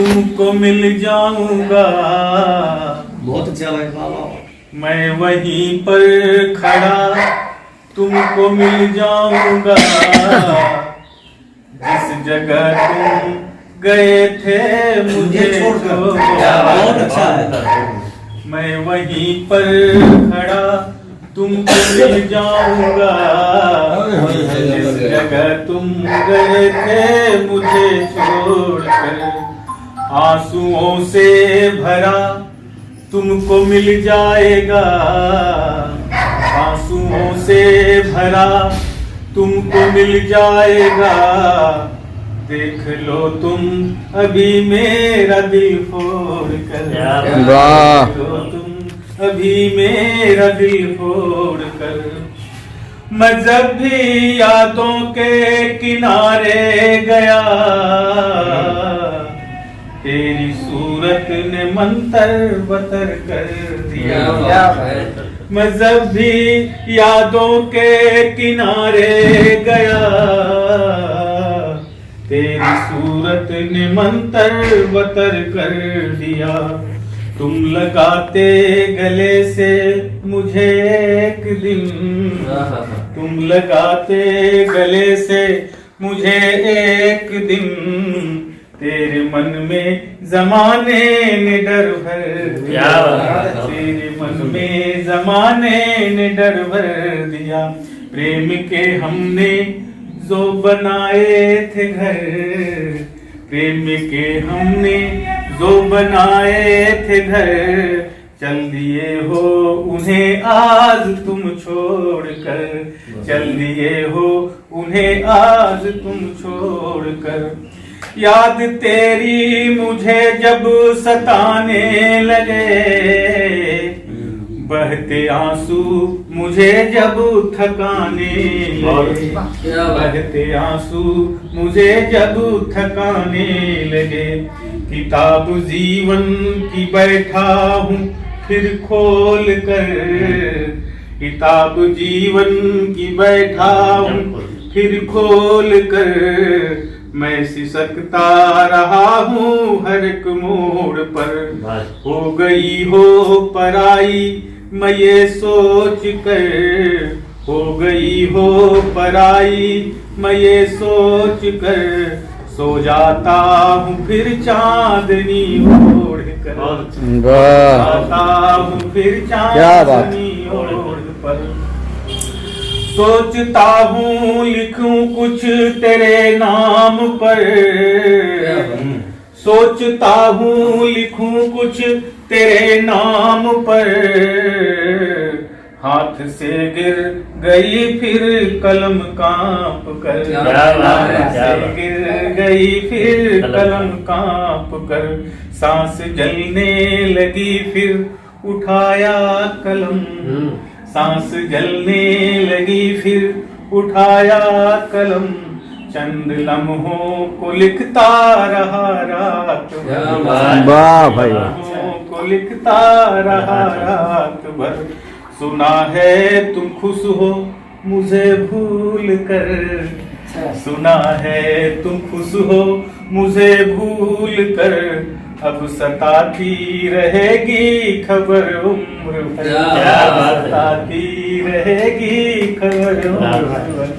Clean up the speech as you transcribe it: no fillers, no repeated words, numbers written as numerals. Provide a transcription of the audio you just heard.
तुमको मिल जाऊंगा। बहुत अच्छा भाई, वाह वाह। मैं वहीं पर खड़ा तुमको मिल जाऊंगा। जिस जगह तुम गए थे मुझे छोड़कर। बहुत अच्छा है। मैं वहीं पर खड़ा तुमको मिल जाऊंगा। जिस जगह तुम गए थे मुझे छोड़कर। आंसुओं से भरा तुमको मिल जाएगा। आंसुओं से भरा तुमको मिल जाएगा। देख लो तुम अभी मेरा दिल फोड़ कर। देख लो तुम अभी मेरा दिल फोड़ कर। मैं जब भी यादों के किनारे गया, तेरी सूरत ने मंतर बतर कर दिया। मैं जब भी यादों के किनारे गया, तेरी सूरत ने मंतर बतर कर दिया। तुम लगाते गले से मुझे एक दिन, तुम लगाते गले से मुझे एक दिन। तेरे मन में जमाने ने डर भर दिया। तेरे मन में जमाने ने डर भर दिया। प्रेम के हमने जो बनाए थे घर, प्रेम के हमने जो बनाए थे घर, चल दिए हो उन्हें आज तुम छोड़कर। चल दिए हो उन्हें आज तुम छोड़कर। याद तेरी मुझे जब सताने लगे, बहते आंसू मुझे जब थकाने लगे। बहते आंसू मुझे जब थकाने लगे। किताब जीवन की बैठा हूँ फिर खोल कर। किताब जीवन की बैठा हूँ फिर खोल कर। मैं सिसकता रहा हूँ हर एक मोड़ पर। हो गई हो पराई मैं ये सोच कर। हो गई हो पराई मैं ये सोच कर। सो जाता हूँ फिर चांदनी ओढ़ कर। सो जाता हूँ फिर चांदनी ओढ़ पर। सोचता हूँ लिखूं कुछ तेरे नाम पर। सोचता हूँ लिखूं कुछ तेरे नाम पर। हाथ से गिर गई फिर कलम कांप कर। हाथ से गिर गई फिर कलम कांप कर। सांस जलने लगी फिर उठाया कलम। सांस जलने लगी फिर उठाया कलम। चंद लम्हों को लिखता रहा रात भर। वाह भाई, को लिखता रहा रात भर। सुना है तुम खुश हो मुझे भूल कर। सुना है तुम खुश हो मुझे भूल कर। अब सताती रहेगी खबर उम्र भर। सताती रहेगी खबर उम्र भर।